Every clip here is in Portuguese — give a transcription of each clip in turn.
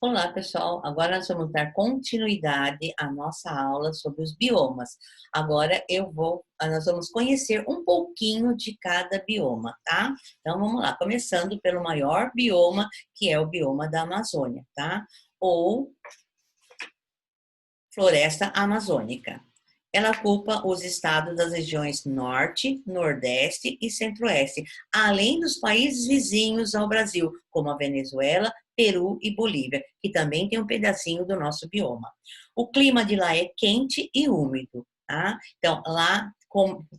Olá, pessoal. Agora nós vamos dar continuidade à nossa aula sobre os biomas. Nós vamos conhecer um pouquinho de cada bioma, tá? Então vamos lá, começando pelo maior bioma, que é o bioma da Amazônia, tá? Ou floresta amazônica. Ela ocupa os estados das regiões Norte, Nordeste e Centro-Oeste, além dos países vizinhos ao Brasil, como a Venezuela, Peru e Bolívia, que também tem um pedacinho do nosso bioma. O clima de lá é quente e úmido, tá? Então, lá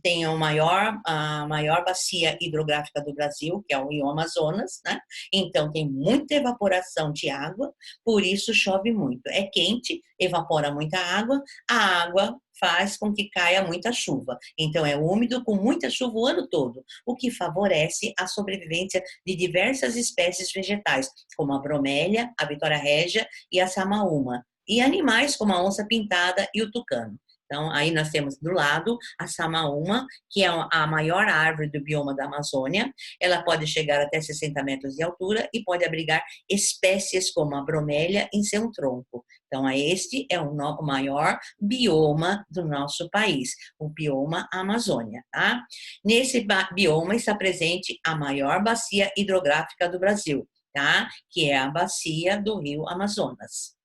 tem a maior bacia hidrográfica do Brasil, que é o Rio Amazonas, né? Então, tem muita evaporação de água, por isso chove muito. É quente, evapora muita água, a água faz com que caia muita chuva. Então, é úmido com muita chuva o ano todo, o que favorece a sobrevivência de diversas espécies vegetais, como a bromélia, a vitória régia e a samaúma, e animais como a onça pintada e o tucano. Então, aí nós temos do lado a samaúma, que é a maior árvore do bioma da Amazônia. Ela pode chegar até 60 metros de altura e pode abrigar espécies como a bromélia em seu tronco. Então, este é o maior bioma do nosso país, o bioma Amazônia, tá? Nesse bioma está presente a maior bacia hidrográfica do Brasil, tá? Que é a bacia do Rio Amazonas.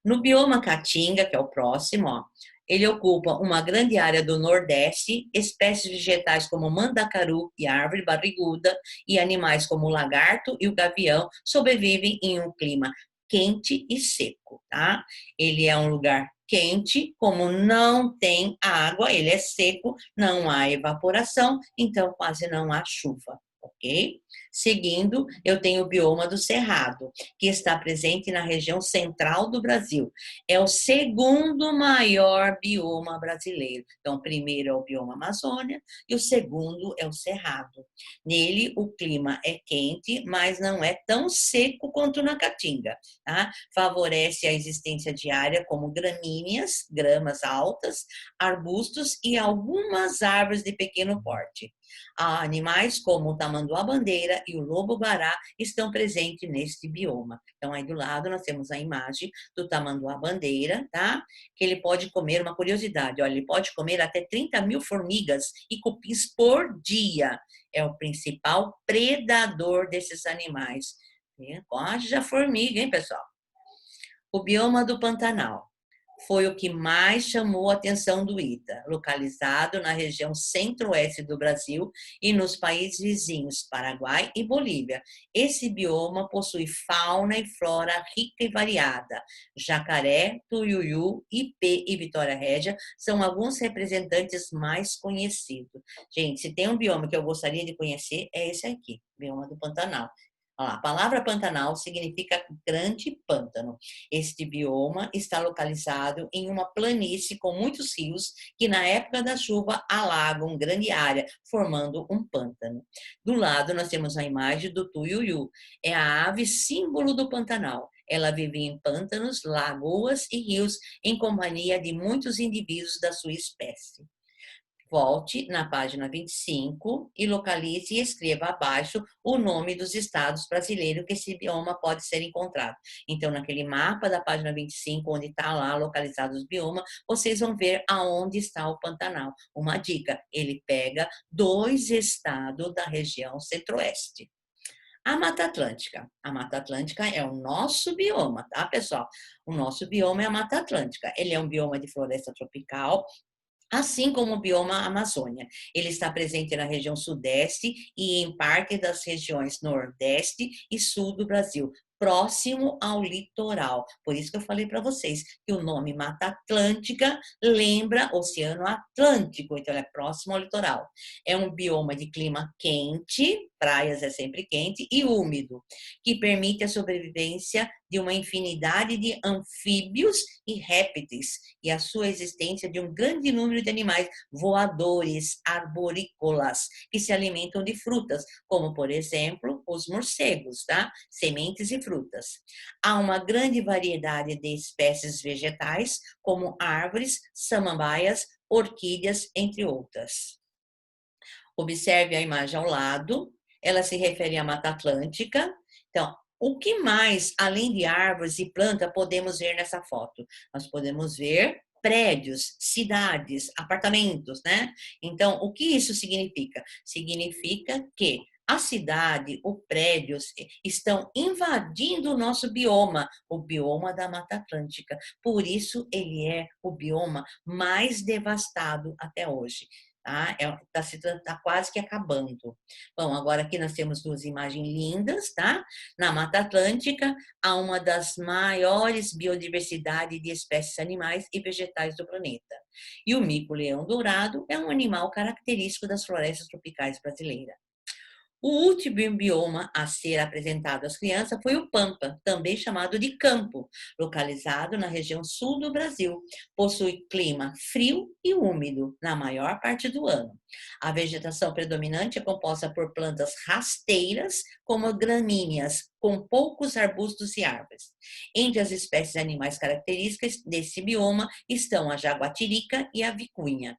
No bioma Caatinga, que é o próximo, ó, ele ocupa uma grande área do Nordeste, espécies vegetais como mandacaru e árvore barriguda e animais como o lagarto e o gavião sobrevivem em um clima quente e seco, tá? Ele é um lugar quente, como não tem água, ele é seco, não há evaporação, então quase não há chuva, ok? Seguindo, eu tenho o bioma do Cerrado, que está presente na região central do Brasil. É o segundo maior bioma brasileiro. Então, o primeiro é o bioma Amazônia e o segundo é o Cerrado. Nele, o clima é quente, mas não é tão seco quanto na Caatinga, tá? Favorece a existência de área como gramíneas, gramas altas, arbustos e algumas árvores de pequeno porte. Há animais como o tamanduá-bandeira e o lobo-guará estão presentes neste bioma. Então, aí do lado nós temos a imagem do tamanduá-bandeira, tá? Que ele pode comer, uma curiosidade, olha, ele pode comer até 30 mil formigas e cupins por dia. É o principal predador desses animais. Haja formiga, hein, pessoal? O bioma do Pantanal foi o que mais chamou a atenção do ITA, localizado na região centro-oeste do Brasil e nos países vizinhos, Paraguai e Bolívia. Esse bioma possui fauna e flora rica e variada. Jacaré, tuiuiu, ipê e vitória régia são alguns representantes mais conhecidos. Gente, se tem um bioma que eu gostaria de conhecer, é esse aqui, bioma do Pantanal. A palavra Pantanal significa grande pântano. Este bioma está localizado em uma planície com muitos rios que, na época da chuva, alagam grande área, formando um pântano. Do lado, nós temos a imagem do tuiuiu. É a ave símbolo do Pantanal. Ela vive em pântanos, lagoas e rios, em companhia de muitos indivíduos da sua espécie. Volte na página 25 e localize e escreva abaixo o nome dos estados brasileiros que esse bioma pode ser encontrado. Então, naquele mapa da página 25, onde está lá localizados os biomas, vocês vão ver aonde está o Pantanal. Uma dica, ele pega 2 estados da região centro-oeste. A Mata Atlântica. A Mata Atlântica é o nosso bioma, tá, pessoal? O nosso bioma é a Mata Atlântica. Ele é um bioma de floresta tropical, assim como o bioma Amazônia. Ele está presente na região sudeste e em parte das regiões nordeste e sul do Brasil, próximo ao litoral. Por isso que eu falei para vocês que o nome Mata Atlântica lembra Oceano Atlântico, então ele é próximo ao litoral. É um bioma de clima quente, praias é sempre quente, e úmido, que permite a sobrevivência de uma infinidade de anfíbios e répteis e a sua existência de um grande número de animais voadores, arborícolas, que se alimentam de frutas, como, por exemplo, os morcegos, tá? Sementes e frutas. Há uma grande variedade de espécies vegetais, como árvores, samambaias, orquídeas, entre outras. Observe a imagem ao lado, ela se refere à Mata Atlântica. Então, O que mais, além de árvores e planta, podemos ver nessa foto? Nós podemos ver prédios, cidades, apartamentos, né? Então, o que isso significa? Significa que a cidade, os prédios estão invadindo o nosso bioma, o bioma da Mata Atlântica. Por isso, ele é o bioma mais devastado até hoje. Tá? Tá quase que acabando. Bom, agora aqui nós temos duas imagens lindas, tá? Na Mata Atlântica, há uma das maiores biodiversidades de espécies animais e vegetais do planeta. E o mico-leão dourado é um animal característico das florestas tropicais brasileiras. O último bioma a ser apresentado às crianças foi o Pampa, também chamado de campo, localizado na região sul do Brasil. Possui clima frio e úmido na maior parte do ano. A vegetação predominante é composta por plantas rasteiras, como gramíneas, com poucos arbustos e árvores. Entre as espécies animais características desse bioma estão a jaguatirica e a vicunha.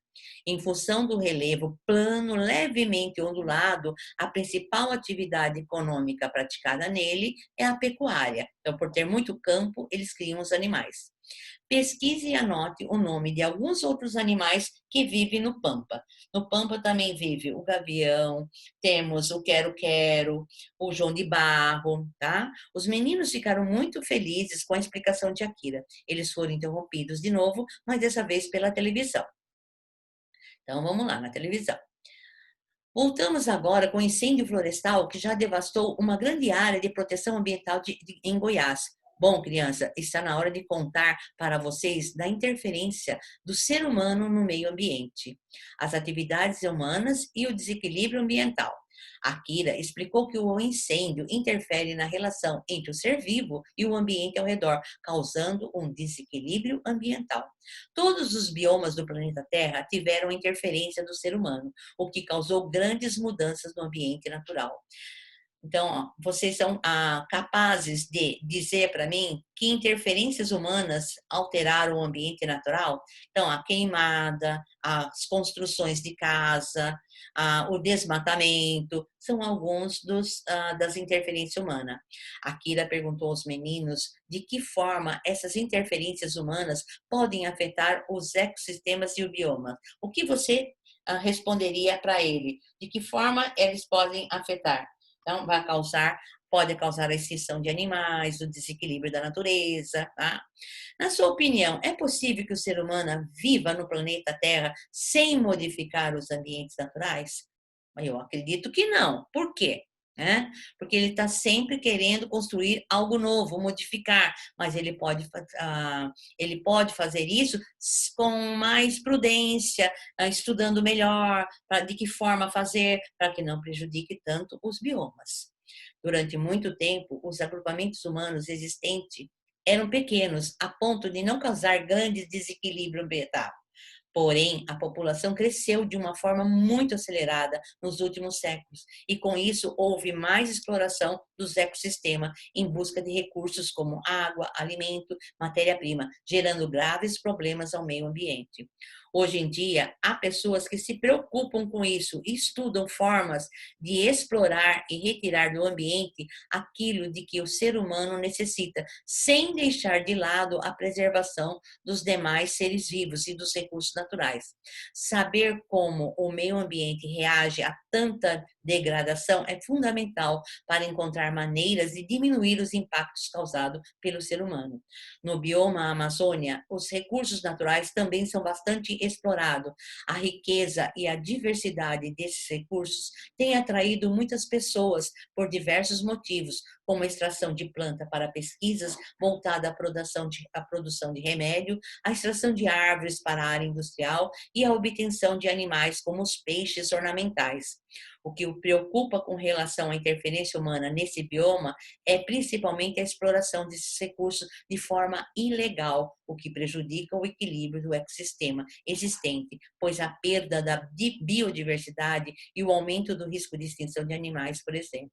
Em função do relevo plano levemente ondulado, a principal atividade econômica praticada nele é a pecuária. Então, por ter muito campo, eles criam os animais. Pesquise e anote o nome de alguns outros animais que vivem no Pampa. No Pampa também vive o gavião, temos o quero-quero, o João de Barro, tá? Os meninos ficaram muito felizes com a explicação de Akira. Eles foram interrompidos de novo, mas dessa vez pela televisão. Então, vamos lá, na televisão. Voltamos agora com o incêndio florestal que já devastou uma grande área de proteção ambiental em Goiás. Bom, criança, está na hora de contar para vocês da interferência do ser humano no meio ambiente, as atividades humanas e o desequilíbrio ambiental. Akira explicou que o incêndio interfere na relação entre o ser vivo e o ambiente ao redor, causando um desequilíbrio ambiental. Todos os biomas do planeta Terra tiveram interferência do ser humano, o que causou grandes mudanças no ambiente natural. Então, ó, vocês são capazes de dizer para mim que interferências humanas alteraram o ambiente natural? Então, a queimada, as construções de casa, o desmatamento, são alguns das interferências humanas. A Kira perguntou aos meninos de que forma essas interferências humanas podem afetar os ecossistemas e o bioma. O que você responderia para ele? De que forma eles podem afetar? Então, pode causar a extinção de animais, o desequilíbrio da natureza, tá? Na sua opinião, é possível que o ser humano viva no planeta Terra sem modificar os ambientes naturais? Eu acredito que não. Por quê? Porque ele está sempre querendo construir algo novo, modificar, mas ele pode fazer isso com mais prudência, estudando melhor, de que forma fazer, para que não prejudique tanto os biomas. Durante muito tempo, os agrupamentos humanos existentes eram pequenos, a ponto de não causar grande desequilíbrio ambiental. Porém, a população cresceu de uma forma muito acelerada nos últimos séculos, e com isso houve mais exploração dos ecossistemas em busca de recursos como água, alimento, matéria-prima, gerando graves problemas ao meio ambiente. Hoje em dia, há pessoas que se preocupam com isso e estudam formas de explorar e retirar do ambiente aquilo de que o ser humano necessita, sem deixar de lado a preservação dos demais seres vivos e dos recursos naturais. Saber como o meio ambiente reage a tanta degradação é fundamental para encontrar maneiras de diminuir os impactos causados pelo ser humano. No bioma Amazônia, os recursos naturais também são bastante explorados. A riqueza e a diversidade desses recursos têm atraído muitas pessoas por diversos motivos, como a extração de planta para pesquisas voltada à produção de remédio, a extração de árvores para a área industrial e a obtenção de animais como os peixes ornamentais. O que o preocupa com relação à interferência humana nesse bioma é principalmente a exploração desses recursos de forma ilegal, o que prejudica o equilíbrio do ecossistema existente, pois a perda da biodiversidade e o aumento do risco de extinção de animais, por exemplo.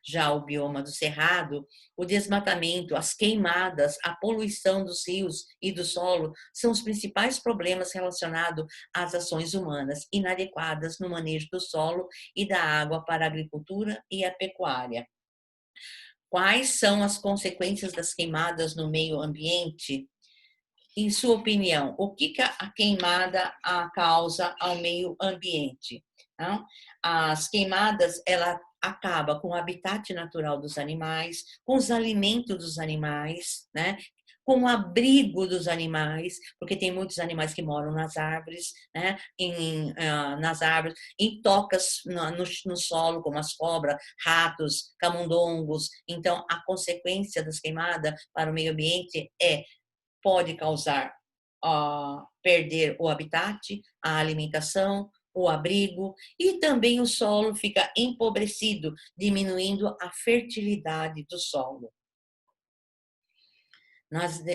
Já o bioma do Cerrado, o desmatamento, as queimadas, a poluição dos rios e do solo são os principais problemas relacionados às ações humanas inadequadas no manejo do solo e da água para a agricultura e a pecuária. Quais são as consequências das queimadas no meio ambiente? Em sua opinião, o que a queimada causa ao meio ambiente? Não? As queimadas, ela acaba com o habitat natural dos animais, com os alimentos dos animais, né? Com o abrigo dos animais, porque tem muitos animais que moram nas árvores, né? Nas árvores, em tocas no solo, como as cobras, ratos, camundongos. Então, a consequência das queimadas para o meio ambiente pode causar perder o habitat, a alimentação, o abrigo, e também o solo fica empobrecido, diminuindo a fertilidade do solo.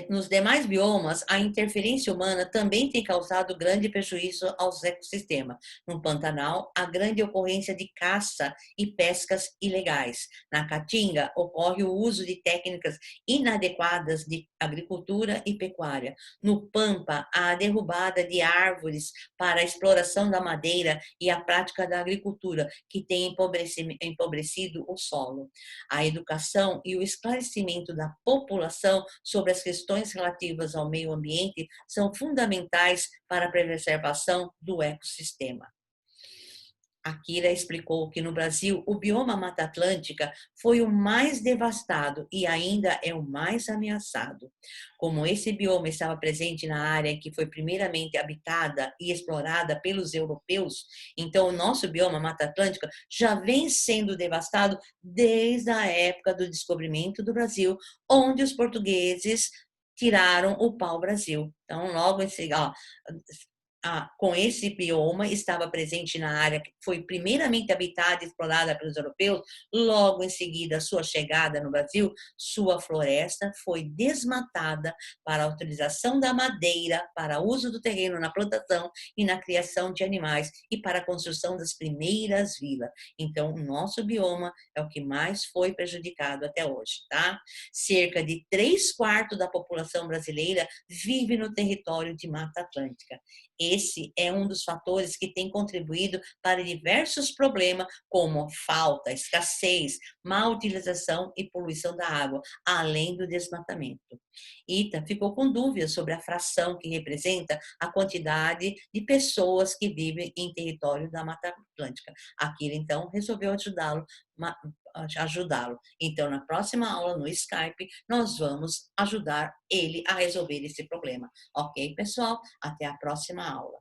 Nos demais biomas, a interferência humana também tem causado grande prejuízo aos ecossistemas. No Pantanal, há grande ocorrência de caça e pescas ilegais. Na Caatinga, ocorre o uso de técnicas inadequadas de agricultura e pecuária. No Pampa, há a derrubada de árvores para a exploração da madeira e a prática da agricultura, que tem empobrecido o solo. A educação e o esclarecimento da população sobre as questões relativas ao meio ambiente são fundamentais para a preservação do ecossistema. A Kira explicou que no Brasil o bioma Mata Atlântica foi o mais devastado e ainda é o mais ameaçado. Como esse bioma estava presente na área que foi primeiramente habitada e explorada pelos europeus, então o nosso bioma Mata Atlântica já vem sendo devastado desde a época do descobrimento do Brasil, onde os portugueses tiraram o pau-brasil. Então, logo esse, com esse bioma estava presente na área que foi primeiramente habitada e explorada pelos europeus, logo em seguida a sua chegada no Brasil, sua floresta foi desmatada para a utilização da madeira, para uso do terreno na plantação e na criação de animais e para a construção das primeiras vilas. Então, o nosso bioma é o que mais foi prejudicado até hoje, tá? Cerca de 3/4 da população brasileira vive no território de Mata Atlântica. Esse é um dos fatores que tem contribuído para diversos problemas, como falta, escassez, má utilização e poluição da água, além do desmatamento. Ita ficou com dúvidas sobre a fração que representa a quantidade de pessoas que vivem em território da Mata Atlântica. Akira, então, resolveu ajudá-lo. Então, na próxima aula no Skype, nós vamos ajudar ele a resolver esse problema. Ok, pessoal? Até a próxima aula.